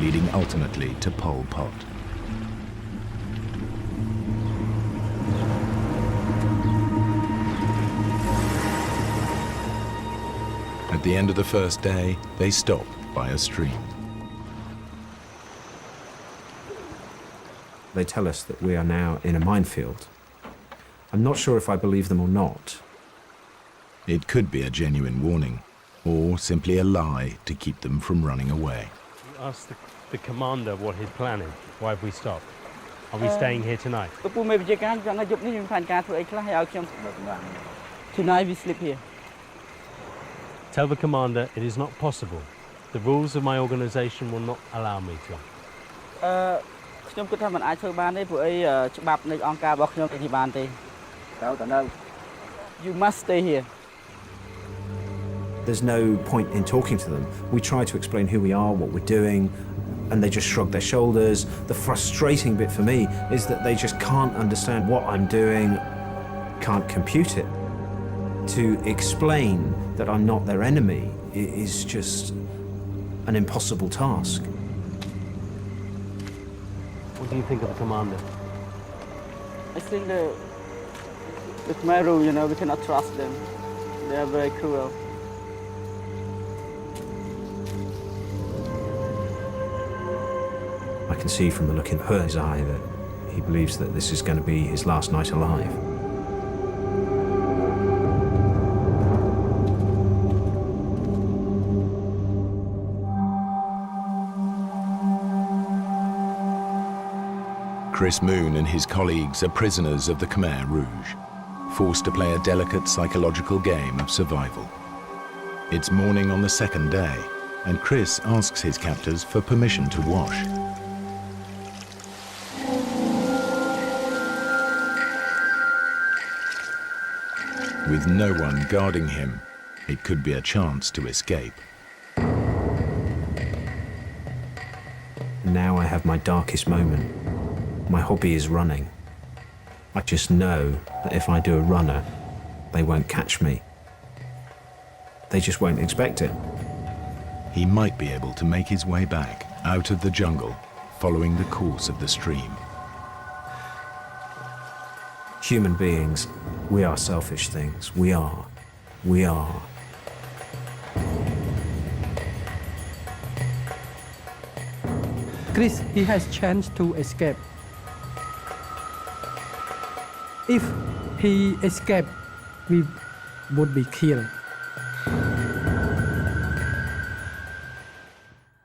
leading ultimately to Pol Pot. At the end of the first day, they stop by a stream. They tell us that we are now in a minefield. I'm not sure if I believe them or not. It could be a genuine warning, or simply a lie to keep them from running away. You asked the commander what his plan is. Why have we stopped? Are we staying here tonight? Tonight we sleep here. Tell the commander it is not possible. The rules of my organization will not allow me to. You must stay here. There's no point in talking to them. We try to explain who we are, what we're doing, and they just shrug their shoulders. The frustrating bit for me is that they just can't understand what I'm doing, can't compute it. To explain that I'm not their enemy is just an impossible task. What do you think of the commander? I think the Khmer Rouge, we cannot trust them. They are very cruel. I can see from the look in his eye that he believes that this is going to be his last night alive. Chris Moon and his colleagues are prisoners of the Khmer Rouge, forced to play a delicate psychological game of survival. It's morning on the second day, and Chris asks his captors for permission to wash. With no one guarding him, it could be a chance to escape. Now I have my darkest moment. My hobby is running. I just know that if I do a runner, they won't catch me. They just won't expect it. He might be able to make his way back out of the jungle, following the course of the stream. Human beings, we are selfish things. We are. Chris, he has chance to escape. If he escaped, we would be killed.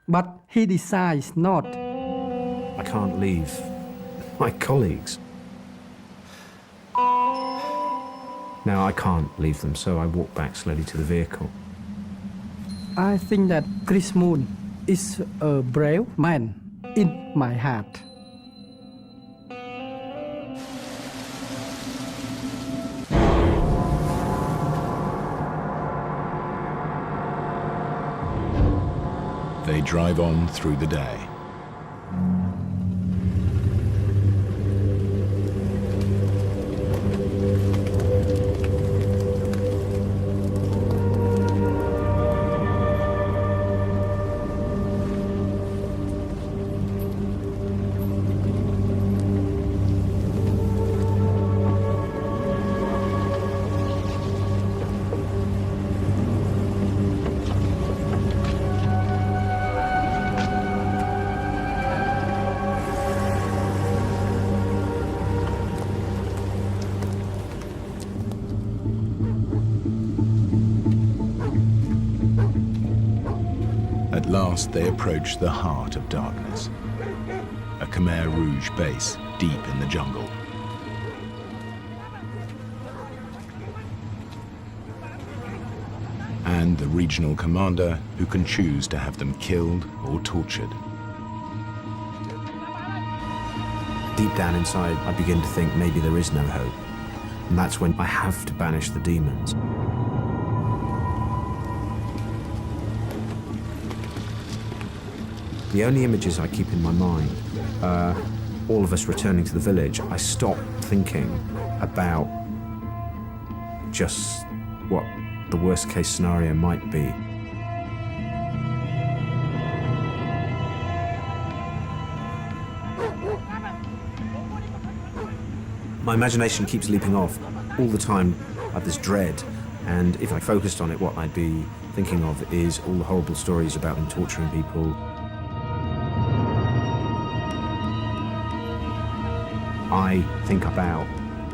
But he decides not. I can't leave my colleagues. Now I can't leave them, so I walk back slowly to the vehicle. I think that Chris Moon is a brave man in my heart. They drive on through the day. At last, they approach the heart of darkness, a Khmer Rouge base deep in the jungle. And the regional commander who can choose to have them killed or tortured. Deep down inside, I begin to think maybe there is no hope. And that's when I have to banish the demons. The only images I keep in my mind are all of us returning to the village. I stop thinking about just what the worst case scenario might be. My imagination keeps leaping off all the time. I have this dread, and if I focused on it, what I'd be thinking of is all the horrible stories about them torturing people. I think about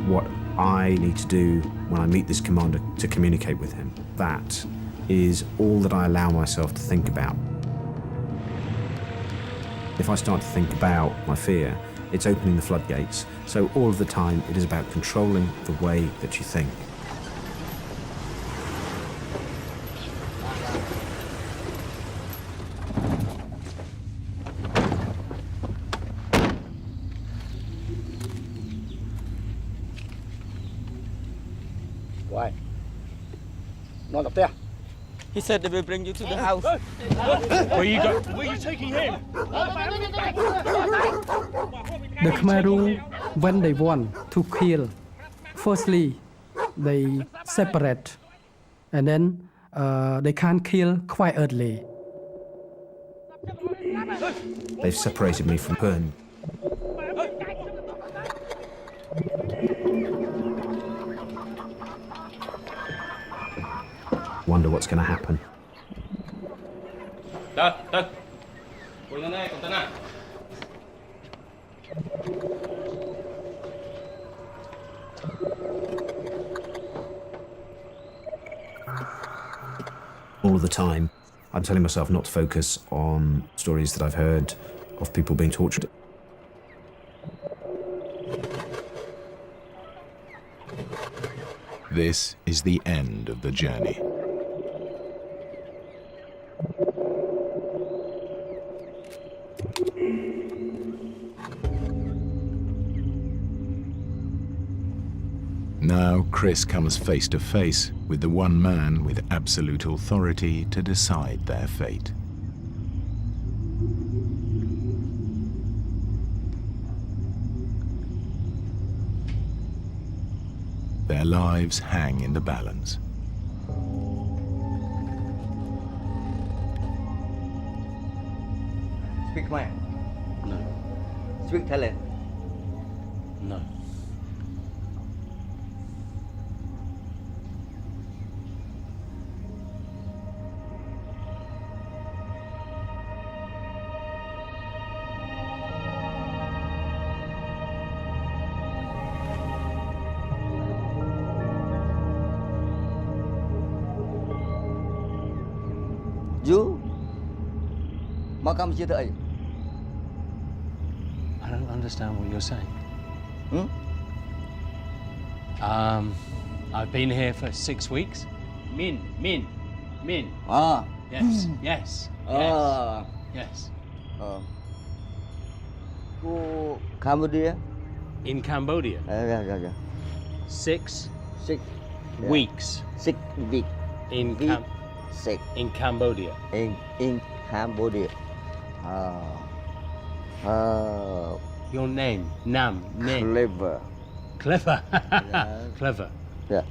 what I need to do when I meet this commander to communicate with him. That is all that I allow myself to think about. If I start to think about my fear, it's opening the floodgates. So all of the time, it is about controlling the way that you think. Why? Not up there. He said they will bring you to the house. Where you go? Where are you taking him? The Khmer Rouge, when they want to kill, firstly, they separate, and then they can't kill quite early. They've separated me from Pern. Wonder what's going to happen. All of the time, I'm telling myself not to focus on stories that I've heard of people being tortured. This is the end of the journey. Now Chris comes face to face with the one man with absolute authority to decide their fate. Their lives hang in the balance. Speak Khmer. No. Speak Thailand. No. You?មកកម្ពុជាធ្វើអី? I don't understand what you're saying. Hmm? I've been here for 6 weeks. Min. Ah. Yes, yes, yes, Ah. yes. Go Cambodia. In Cambodia, Yeah. 6 Six. weeks 6 weeks. in Week. Six. in Cambodia. In Cambodia. Your name, Nam, name. Clever. Clever. Yeah. Clever. Yeah.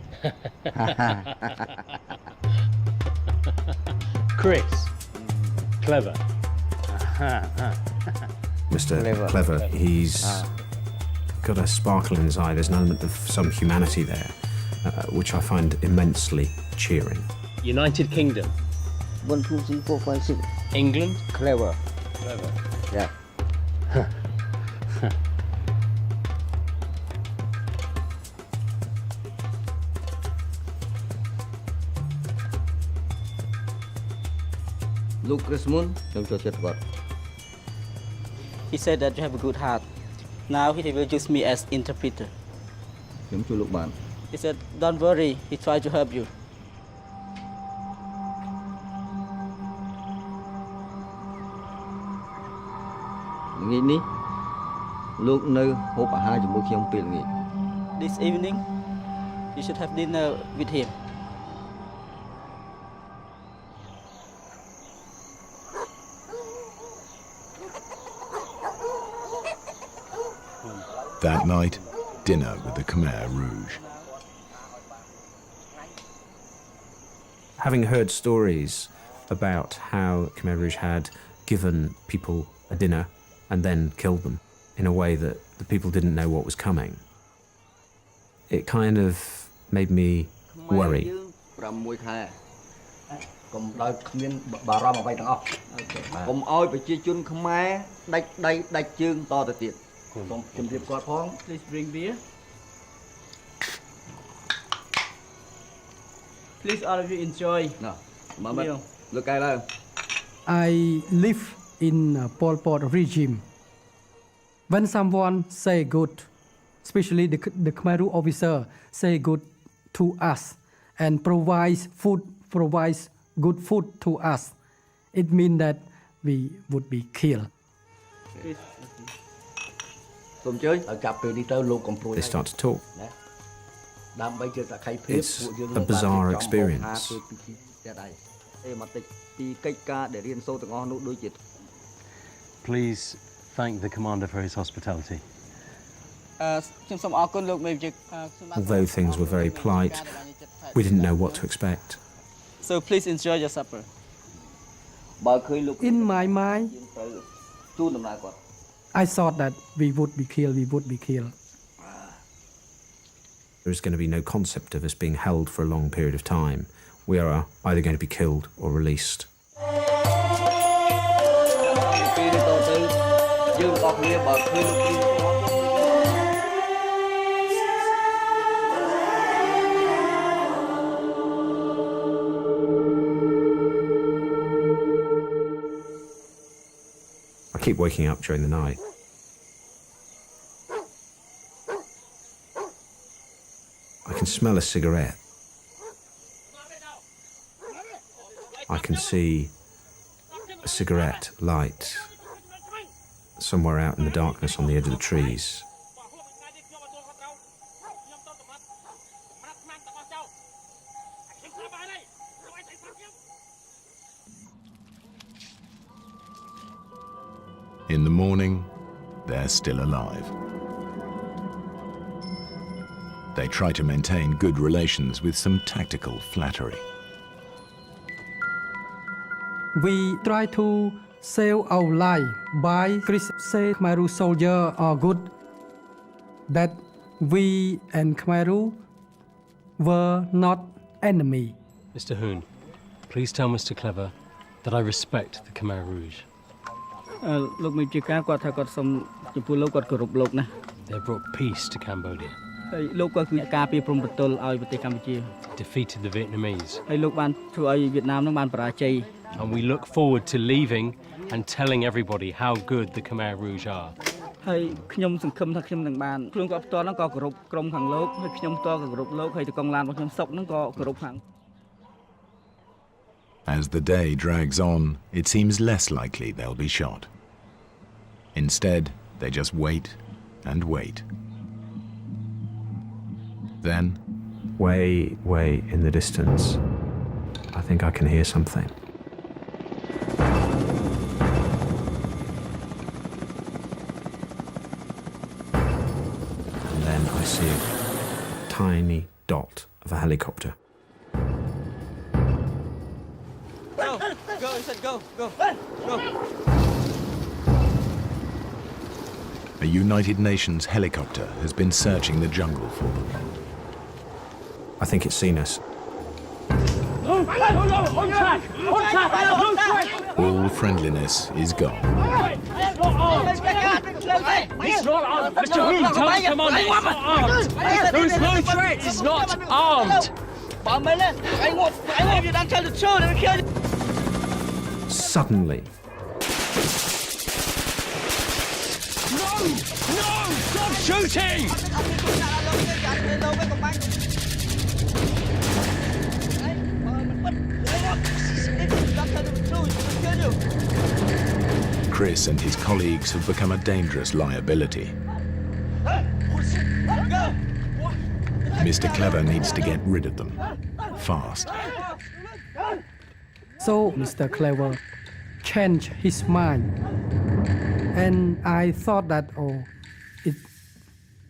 Chris. Clever. Mr. Clever. Clever, he's got a sparkle in his eye. There's an element of some humanity there, which I find immensely cheering. United Kingdom. 1, 2, 3, 4, 5, 6. England. Clever. Clever. Yeah. Look, Chris Moon, don't you chat about. He said that you have a good heart. Now he will use me as interpreter. Don't you look man. He said, don't worry, he tried to help you. Ni, look no hope a high to book young pilling. This evening, you should have dinner with him. That night, dinner with the Khmer Rouge. Having heard stories about how Khmer Rouge had given people a dinner and then killed them in a way that the people didn't know what was coming, it kind of made me worry. 6 ខែកុំដោយគ្មានបារម្ភអ្វីទាំងអស់កុំឲ្យប្រជាជនខ្មែរដាច់ដៃដាច់ជើងតទៅទៀតសូមជម្រាបគាត់ផង Please bring beer. Please all of you enjoy. ណាមកមើលលោកកែឡើង I live in Pol Pot regime. When someone say good, especially the Khmer Rouge officer say good to us and provides good food to us, it means that we would be killed. សូមអញ្ជើញឲ្យចាប់ពេលនេះទៅលោកកំព្រួយ They start to talk. ណាដើម្បីជាសក្ខីភាព It's a bizarre experience. មកតិចពីកិច្ចការដែលរៀនសូត្រទាំងអស់នោះដូចជា Please thank the commander for his hospitality. ខ្ញុំសូមអរគុណលោកមេវិជ្ជា Although things were very polite, we didn't know what to expect. So please enjoy your supper. បើឃើញលោក In my mind, ទៅជូនដំណើរគាត់ I thought that we would be killed. There is going to be no concept of us being held for a long period of time. We are either going to be killed or released. ពេលនេះតទៅយើងអស់គ្នាបើឃើញលោកគ្រូ I keep waking up during the night. I can smell a cigarette. I can see a cigarette light somewhere out in the darkness on the edge of the trees. In the morning, they're still alive. They try to maintain good relations with some tactical flattery. We try to save our life by say Khmer Rouge soldier are good, that we and Khmer Rouge were not enemy. Mr. Hoon, please tell Mr. Clever that I respect the Khmer Rouge. លោកមេវិជ្ជាការគាត់ថាគាត់សូមចំពោះលោកគាត់គោរពលោកណាស់ They brought peace to Cambodia, ហើយលោកគាត់គឺការពារព្រំប្រទល់ឲ្យប្រទេសកម្ពុជា defeated the Vietnamese, ហើយលោកបានធ្វើឲ្យវៀតណាមនឹងបានបរាជ័យ and we look forward to leaving and telling everybody how good the Khmer Rouge are. ហើយខ្ញុំសង្ឃឹមថាខ្ញុំនឹងបានខ្លួនគាត់ផ្ទាល់ហ្នឹងក៏គោរពក្រុមខាងលោកហើយខ្ញុំផ្ទាល់ក៏គោរពលោកហើយតកងឡានរបស់ខ្ញុំសុកហ្នឹងក៏គោរពខាង As the day drags on, it seems less likely they'll be shot. Instead, they just wait and wait. Then, Way in the distance, I think I can hear something. And then I see a tiny dot of a helicopter. Go, he said go. a United Nations helicopter has been searching the jungle for them. I think it's seen us. All friendliness is gone. It's not armed! Mr. Hoon, tell the commander it's not armed! There is no threat! It's not armed! Suddenly, No! No! Stop shooting! Chris and his colleagues have become a dangerous liability. Mr. Clever needs to get rid of them. Fast. So Mr. Clever changed his mind, and I thought that it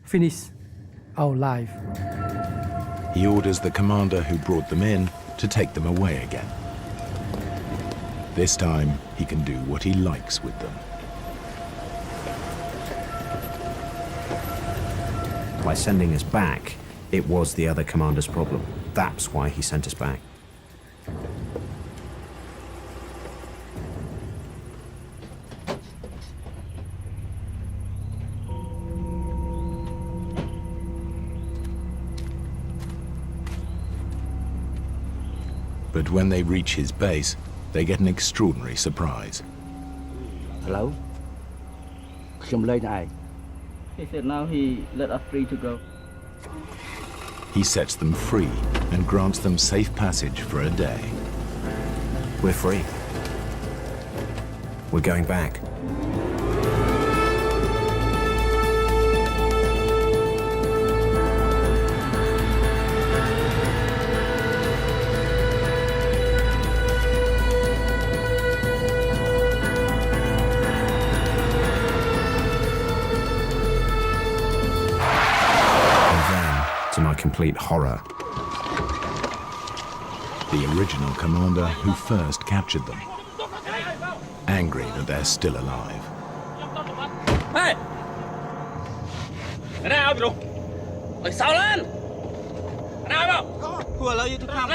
finished our life. He orders the commander who brought them in to take them away again. This time, he can do what he likes with them. By sending us back, it was the other commander's problem. That's why he sent us back. But when they reach his base, they get an extraordinary surprise. Hello? He said now he let us free to go. He sets them free and grants them safe passage for a day. We're free. We're going back. To my complete horror, The original commander who first captured them, angry that they're still alive. Hey! Cái nào bro? Ôi sao lên? Cái nào không? Who allow you to come?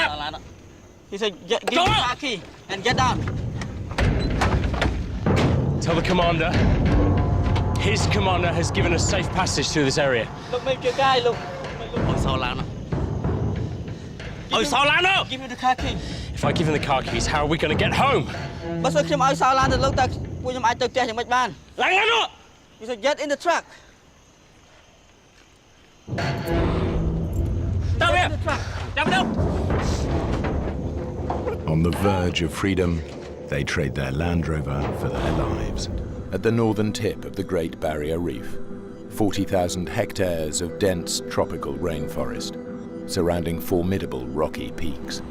He said, give me the key and get down. Tell the commander. His commander has given us safe passage through this area. Look, make your guy look. Ôi sao lên nào? Ôi sao lên nào? Give me the car key. If I give him the car keys, how are we going to get home? បើសិនខ្ញុំឲ្យសោឡានទៅលោកតើពួកខ្ញុំអាចទៅផ្ទះយ៉ាងម៉េចបាន ឡើងឡើងនោះ He said get in the truck. តើវា In the truck. ចាំទៅ On the verge of freedom, they trade their Land Rover for their lives. At the northern tip of the Great Barrier Reef, 40,000 hectares of dense tropical rainforest, surrounding formidable rocky peaks.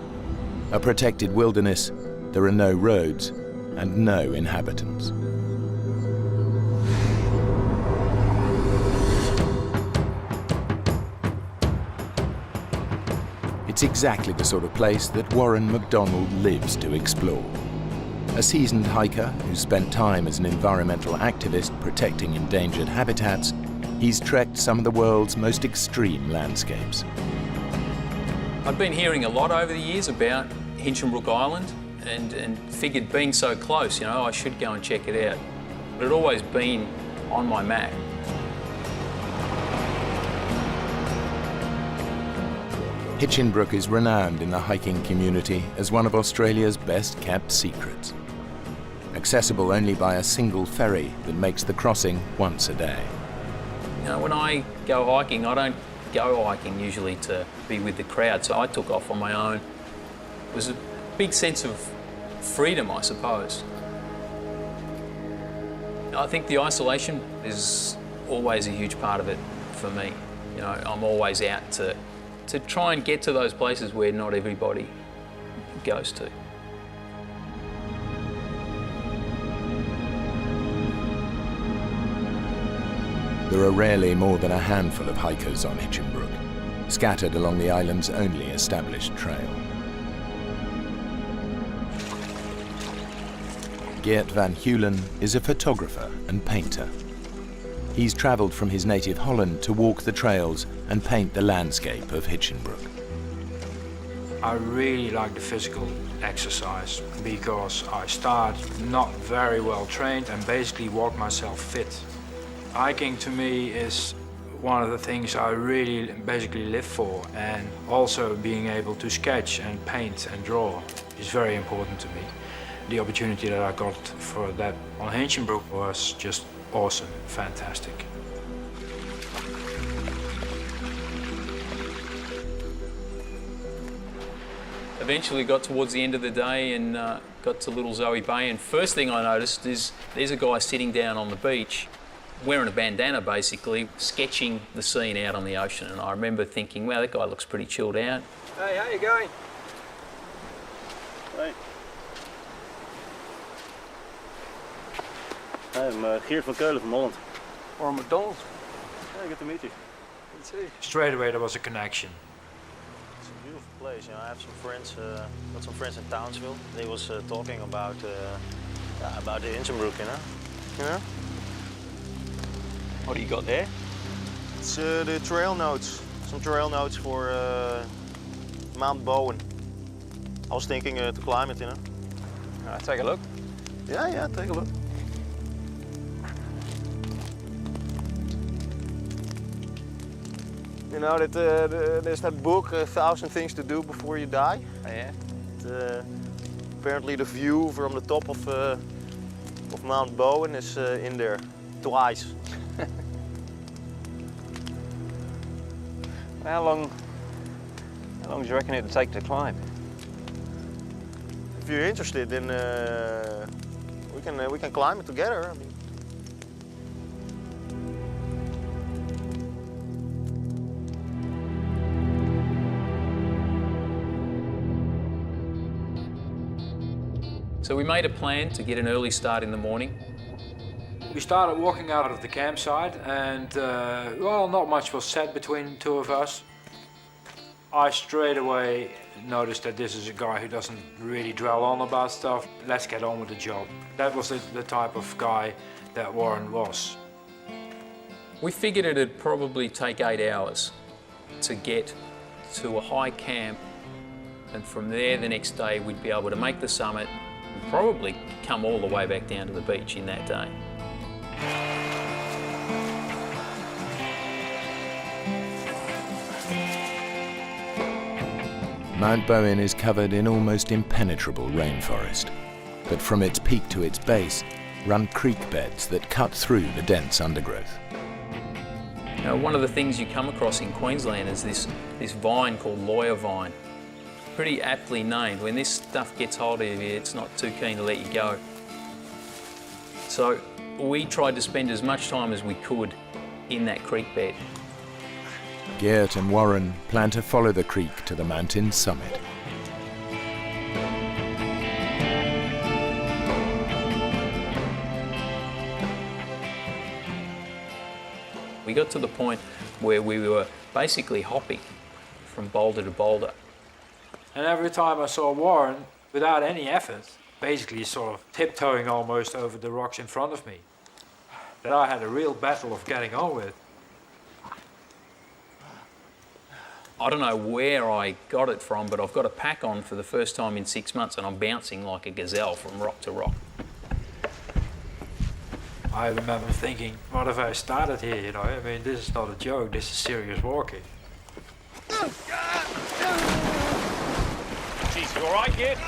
A protected wilderness, there are no roads and no inhabitants. It's exactly the sort of place that Warren Macdonald lives to explore. A seasoned hiker who spent time as an environmental activist protecting endangered habitats, he's trekked some of the world's most extreme landscapes. I've been hearing a lot over the years about Hinchinbrook Island and figured being so close, you know, I should go and check it out. But it had always been on my map. Hinchinbrook is renowned in the hiking community as one of Australia's best kept secrets. Accessible only by a single ferry that makes the crossing once a day. You know, when I go hiking, I don't go hiking usually to be with the crowd, so I took off on my own. It was a big sense of freedom, I suppose. I think the isolation is always a huge part of it for me. You know, I'm always out to try and get to those places where not everybody goes to. There are rarely more than a handful of hikers on Hinchinbrook, scattered along the island's only established trail. Geert van Heulen is a photographer and painter. He's travelled from his native Holland to walk the trails and paint the landscape of Hinchinbrook. I really like the physical exercise because I start not very well trained and basically walk myself fit. Hiking to me is one of the things I really basically live for, and also being able to sketch and paint and draw is very important to me. The opportunity that I got for that on Hinchinbrook was just awesome, fantastic. Eventually got towards the end of the day and got to Little Zoe Bay, and first thing I noticed is there's a guy sitting down on the beach wearing a bandana basically, sketching the scene out on the ocean, and I remember thinking, wow, that guy looks pretty chilled out. Hey, how you going? Hey. I'm Geert van Keulen from Holland. Warren Macdonald. Hey, good to meet you. Straight away there was a connection. It's a beautiful place. You know, I have some friends, got some friends in Townsville. They was talking about the Hinchinbrook, you know. You know? What do you got there? It's the trail notes. Some trail notes for Mount Bowen. I was thinking to climb it, you know. Take a look. Yeah, take a look. You know that there's that book, 1,000 Things to Do Before You Die. Oh, yeah. Apparently the view from the top of Mount Bowen is in there twice. How long do you reckon it'd take to climb? If you're interested, then we can climb it together. I mean. So we made a plan to get an early start in the morning. We started walking out of the campsite and, well, not much was said between the two of us. I straight away noticed that this is a guy who doesn't really dwell on about stuff. Let's get on with the job. That was the type of guy that Warren was. We figured it'd probably take 8 hours to get to a high camp, and from there the next day we'd be able to make the summit and probably come all the way back down to the beach in that day. Mount Bowen is covered in almost impenetrable rainforest, but from its peak to its base run creek beds that cut through the dense undergrowth. Now, one of the things you come across in Queensland is this vine called lawyer vine. Pretty aptly named. When this stuff gets hold of you, it's not too keen to let you go. So we tried to spend as much time as we could in that creek bed. Geert and Warren plan to follow the creek to the mountain's summit. We got to the point where we were basically hopping from boulder to boulder. And every time I saw Warren, without any effort, basically sort of tiptoeing almost over the rocks in front of me, that I had a real battle of getting on with. I don't know where I got it from, but I've got a pack on for the first time in 6 months and I'm bouncing like a gazelle from rock to rock. I remember thinking, what if I started here, you know? I mean, this is not a joke, this is serious walking. Jeez, you all right, Geert?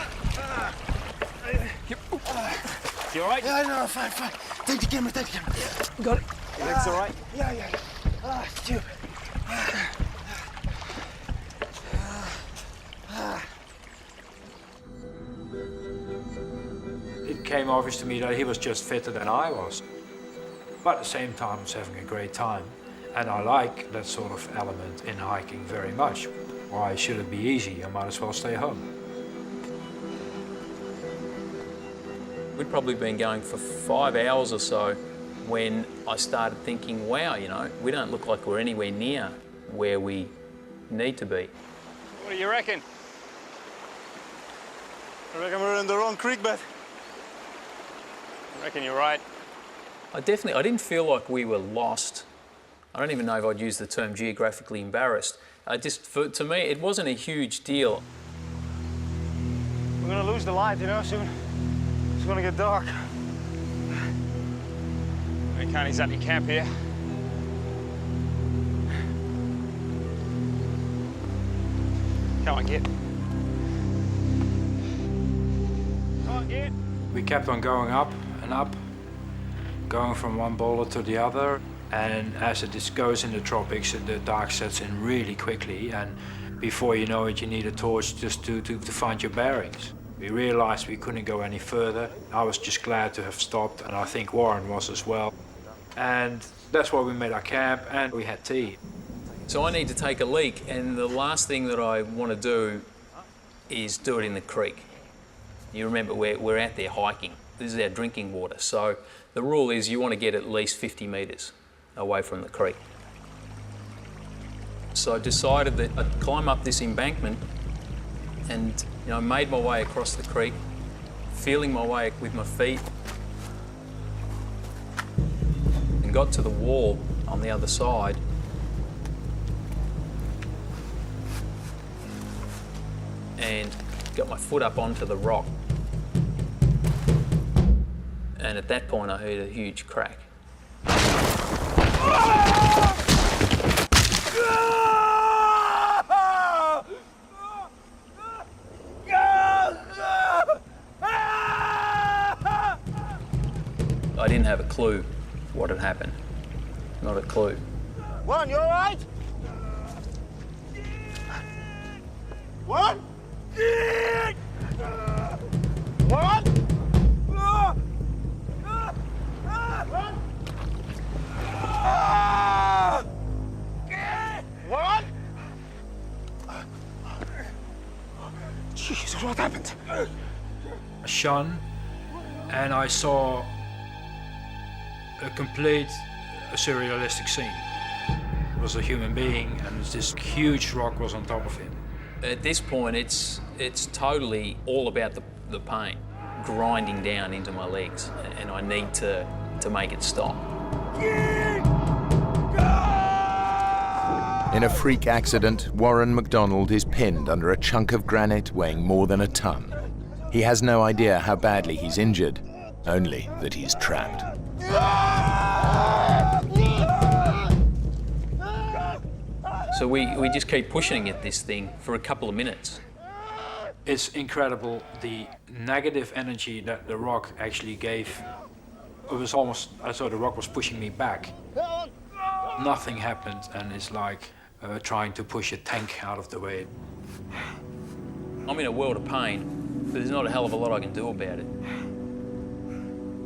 You all right? Yeah, no, fine. Take the camera. Got it. Your legs all right? Yeah. Stupid. It came obvious to me that he was just fitter than I was. But at the same time, I was having a great time. And I like that sort of element in hiking very much. Why should it be easy? I might as well stay home. We'd probably been going for 5 hours or so when I started thinking, wow, you know, we don't look like we're anywhere near where we need to be. What do you reckon? I reckon we're in the wrong creek bed. I reckon you're right. I didn't feel like we were lost. I don't even know if I'd use the term geographically embarrassed. To me, it wasn't a huge deal. We're gonna lose the light, you know, soon. It's gonna get dark. We can't exactly camp here. Come on, Geert. Come on, Geert. We kept on going up and up, going from one boulder to the other. And as it goes in the tropics, the dark sets in really quickly. And before you know it, you need a torch just to find your bearings. We realized we couldn't go any further. I was just glad to have stopped, and I think Warren was as well. And that's why we made our camp, and we had tea. So I need to take a leak, and the last thing that I want to do is do it in the creek. You remember, we're out there hiking. This is our drinking water. So the rule is you want to get at least 50 metres away from the creek. So I decided that I'd climb up this embankment and, you know, made my way across the creek, feeling my way with my feet, and got to the wall on the other side. and got my foot up onto the rock. And at that point I heard a huge crack. I didn't have a clue what had happened. Not a clue. Warren, you all right? Warren? Warren? Warren? Jesus, what happened? I shone and I saw a complete surrealistic scene. It was a human being and this huge rock was on top of him. At this point, it's totally all about the pain grinding down into my legs, and I need to make it stop. In a freak accident, Warren Macdonald is pinned under a chunk of granite weighing more than a ton. He has no idea how badly he's injured, only that he's trapped. So we just keep pushing at this thing for a couple of minutes. It's incredible the negative energy that the rock actually gave. It was almost as though the rock was pushing me back. Nothing happened, and it's like trying to push a tank out of the way. I'm in a world of pain, but there's not a hell of a lot I can do about it.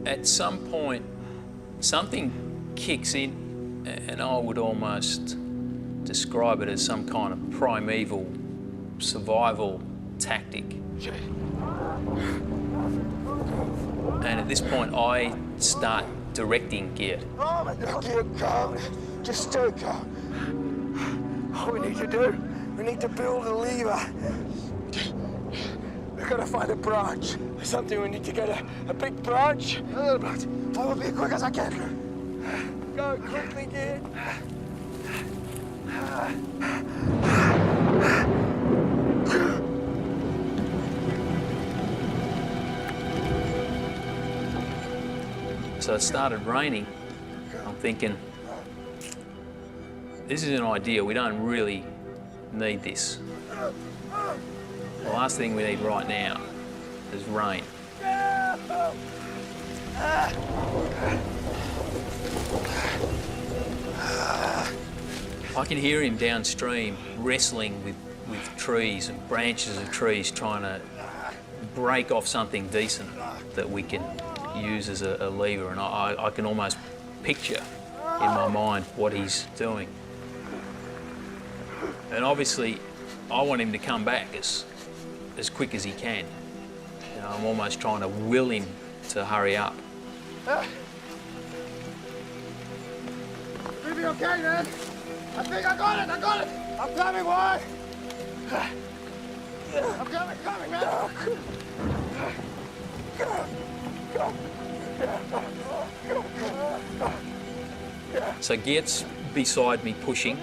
At some point, something kicks in, and I would almost describe it as some kind of primeval survival tactic. And at this point, I start directing Geert. Oh my God, Geert, calm. Just stay calm. All we need to do, we need to build a lever. We've got to find a branch. There's something we need to get a big branch. A little branch. I will be as quick as I can. Go quickly, Geert. So it started raining. I'm thinking, this isn't ideal. We don't really need this. The last thing we need right now is rain. I can hear him downstream wrestling with trees and branches of trees, trying to break off something decent that we can use as a lever, and I can almost picture in my mind what he's doing. And obviously, I want him to come back as quick as he can. You know, I'm almost trying to will him to hurry up. You'll be okay, man. I think I got it. I'm coming, Warren. I'm coming, man. So Geert's beside me pushing.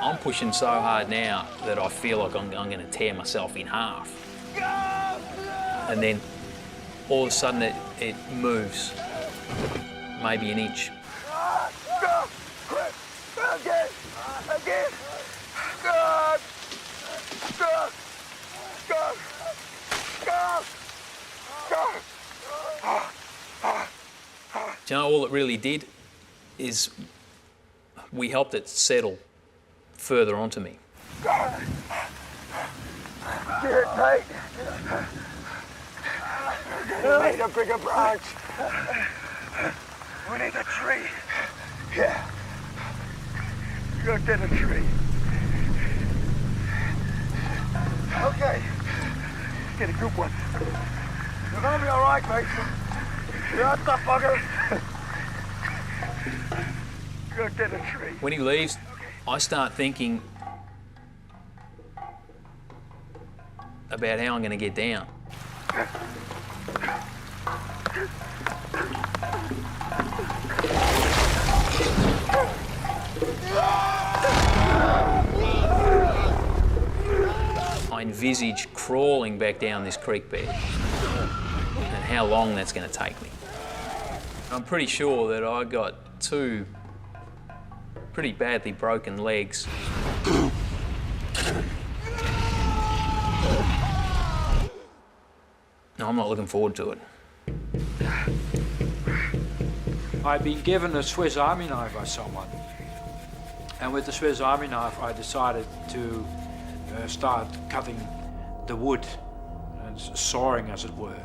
I'm pushing so hard now that I feel like I'm going to tear myself in half. And then all of a sudden it moves, maybe an inch. Do you know, all it really did is we helped it settle further onto me. Get it tight. We need a bigger branch. We need a tree. Yeah. Go get a tree. Okay. Get a good one. You're gonna be all right, mate. You're not tough bugger. Go get a tree. When he leaves, I start thinking about how I'm going to get down. envisage crawling back down this creek bed and how long that's going to take me. I'm pretty sure that I got 2 pretty badly broken legs. No, I'm not looking forward to it. I'd been given a Swiss Army knife by someone. And with the Swiss Army knife, I decided to start cutting the wood and sawing, as it were.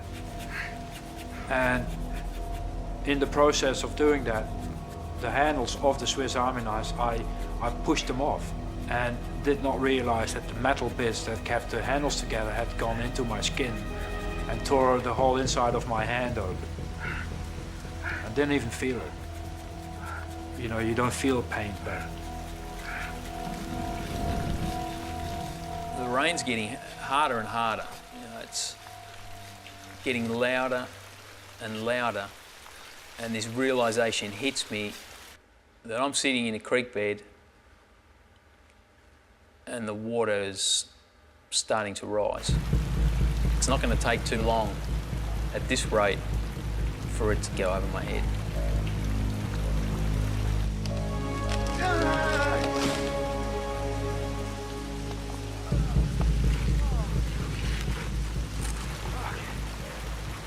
And in the process of doing that, the handles of the Swiss Army knives, I pushed them off and did not realize that the metal bits that kept the handles together had gone into my skin and tore the whole inside of my hand open. I didn't even feel it. You know, you don't feel pain, but the rain's getting harder and harder. You know, it's getting louder and louder, and this realization hits me that I'm sitting in a creek bed and the water is starting to rise. It's not going to take too long at this rate for it to go over my head.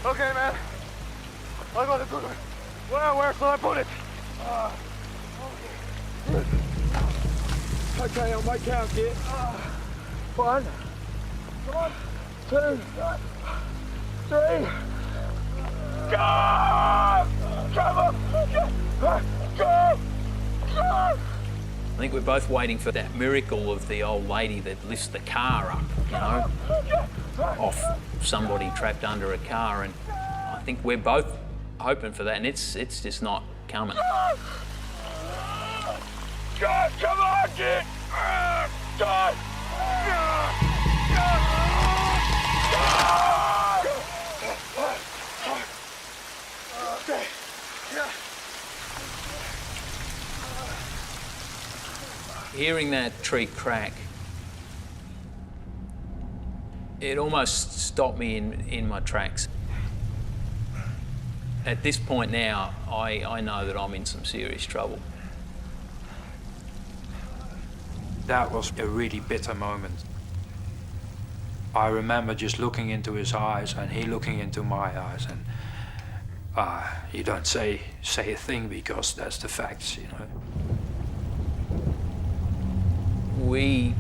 Okay, man. I got it. Where shall I put it? Okay, on my count, Geert. 1, 2, 3. Go! Come on! Go! I think we're both waiting for that miracle of the old lady that lifts the car up, you know, off somebody trapped under a car, and I think we're both hoping for that, and it's just not coming. God, come on, Geert! God! Okay. Hearing that tree crack, it almost stopped me in my tracks. At this point now, I know that I'm in some serious trouble. that was a really bitter moment. I remember just looking into his eyes and he looking into my eyes, and you don't say a thing because that's the facts, you know. We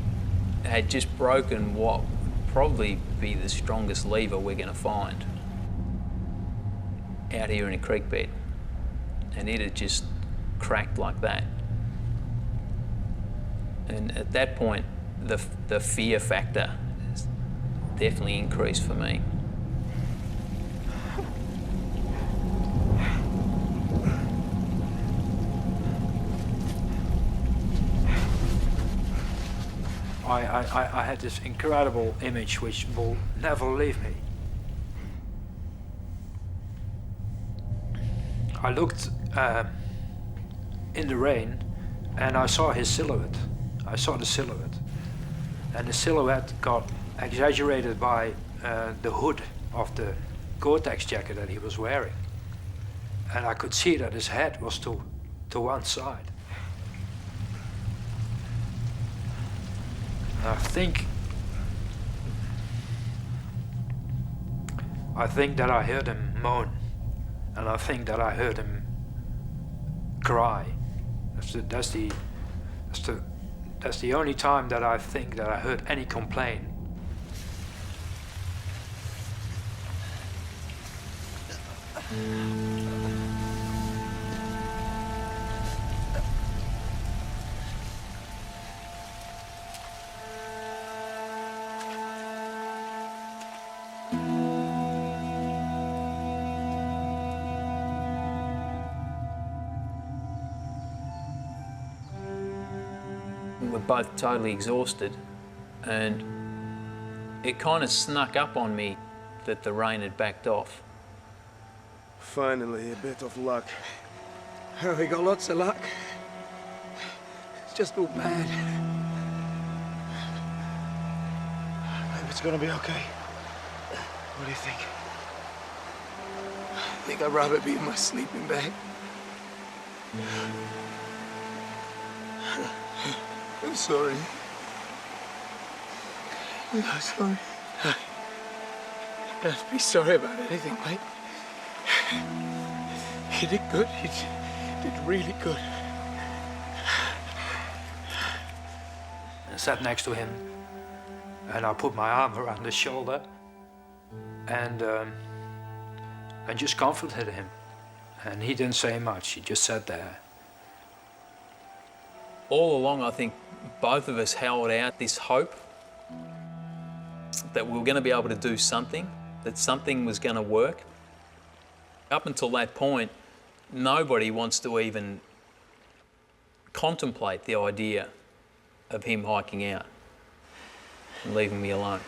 had just broken what would probably be the strongest lever we're going to find out here in a creek bed, and it had just cracked like that. And at that point, the fear factor definitely increased for me. I had this incredible image which will never leave me. I looked in the rain and I saw his silhouette. I saw the silhouette. And the silhouette got exaggerated by the hood of the Gore-Tex jacket that he was wearing. And I could see that his head was to one side. I think that I heard him moan, and I think that I heard him cry. That's the only time that I think that I heard any complaint. We were both totally exhausted, and it kind of snuck up on me that the rain had backed off. Finally, a bit of luck. We got lots of luck. It's just all bad. Maybe it's gonna be okay. What do you think? I think I'd rather be in my sleeping bag. I'm sorry. I'm sorry. Don't be sorry about anything, mate. You did good. You did really good. I sat next to him, and I put my arm around his shoulder, and just comforted him. And he didn't say much. He just sat there. All along, I think both of us held out this hope that we were going to be able to do something, that something was going to work. Up until that point, nobody wants to even contemplate the idea of him hiking out and leaving me alone.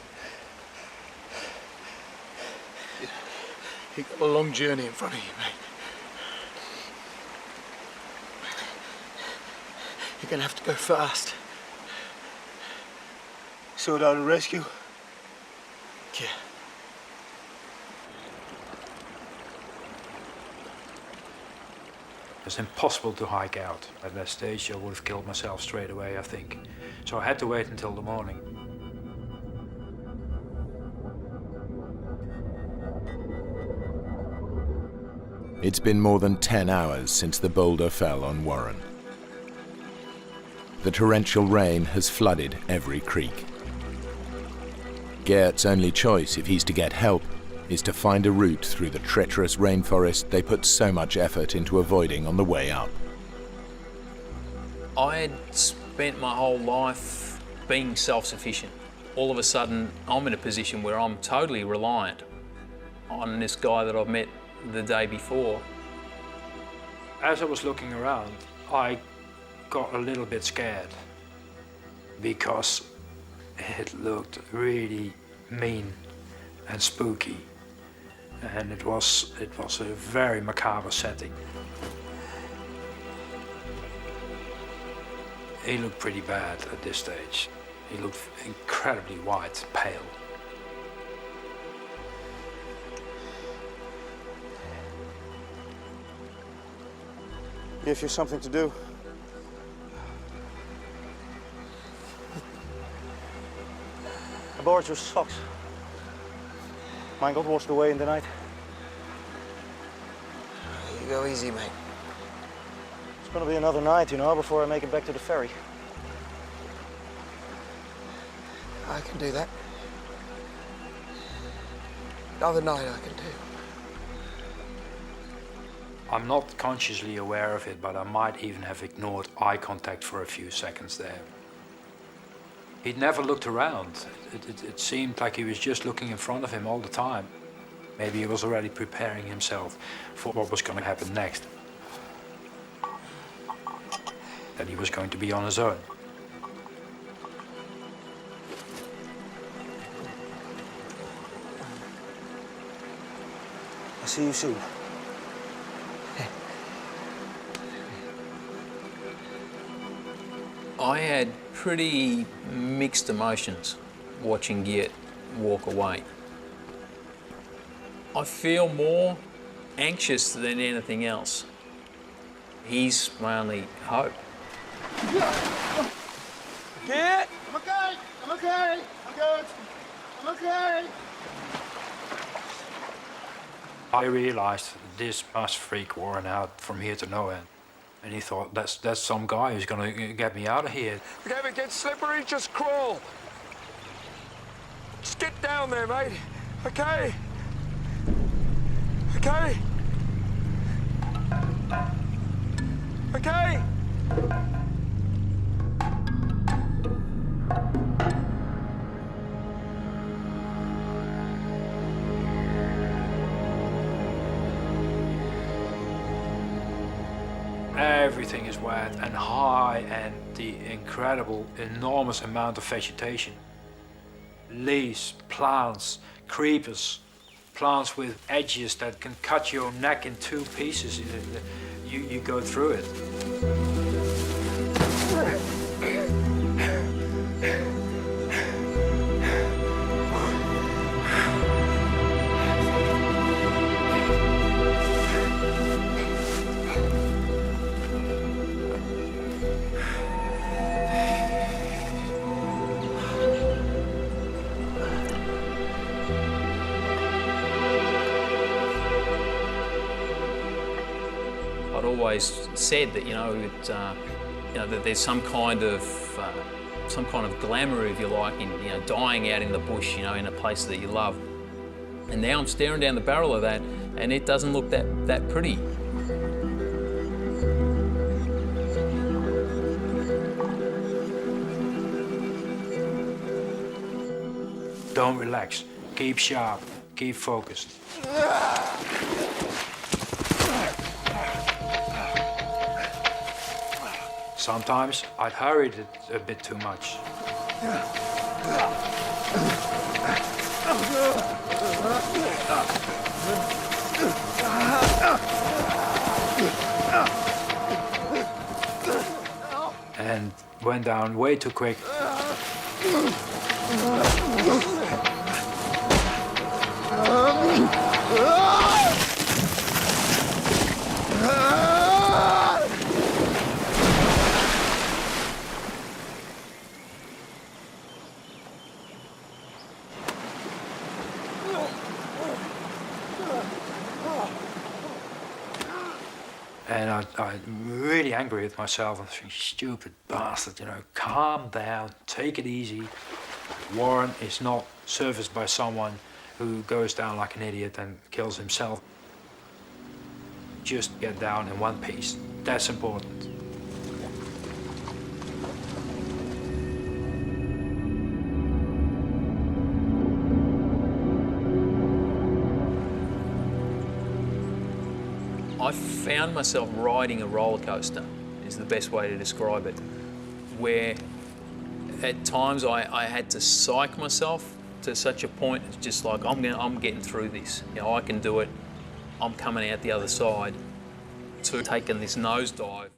You've got a long journey in front of you, mate. You're gonna have to go fast. Sort out a rescue. Yeah. It's impossible to hike out. At that stage, I would have killed myself straight away, I think. So I had to wait until the morning. It's been more than 10 hours since the boulder fell on Warren. The torrential rain has flooded every creek. Geert's only choice, if he's to get help, is to find a route through the treacherous rainforest they put so much effort into avoiding on the way up. I had spent my whole life being self-sufficient. All of a sudden, I'm in a position where I'm totally reliant on this guy that I've met the day before. As I was looking around, I got a little bit scared because it looked really mean and spooky, and it was a very macabre setting. He looked pretty bad at this stage. He looked incredibly white, pale. Give you something to do. I borrowed your socks. Mine got washed away in the night. You go easy, mate. It's gonna be another night, you know, before I make it back to the ferry. I can do that. Another night I can do. I'm not consciously aware of it, but I might even have ignored eye contact for a few seconds there. He'd never looked around. It seemed like he was just looking in front of him all the time. Maybe he was already preparing himself for what was going to happen next. That he was going to be on his own. I'll see you soon. I had pretty mixed emotions watching Geert walk away. I feel more anxious than anything else. He's my only hope. Geert! I'm okay! I'm okay! I'm good! I'm okay! I realized this must freak Warren out from here to nowhere. And he thought, that's some guy who's gonna get me out of here. Okay, if it gets slippery, just crawl. Just get down there, mate. Okay? Okay? Okay? Everything is wet and high, and the incredible, enormous amount of vegetation. Leaves, plants, creepers, plants with edges that can cut your neck in two pieces. You go through it. I'd always said that, that there's some kind of glamour, if you like, in dying out in the bush, in a place that you love. And now I'm staring down the barrel of that, and it doesn't look that pretty. Don't relax. Keep sharp. Keep focused. Sometimes I'd hurried it a bit too much. And went down way too quick. And I'm really angry with myself. I'm thinking, stupid bastard, calm down, take it easy. Warren is not serviced by someone who goes down like an idiot and kills himself. Just get down in one piece. That's important. I found myself riding a roller coaster, is the best way to describe it, where at times I had to psych myself to such a point, it's just like, I'm getting through this. I can do it. I'm coming out the other side, to taking this nosedive.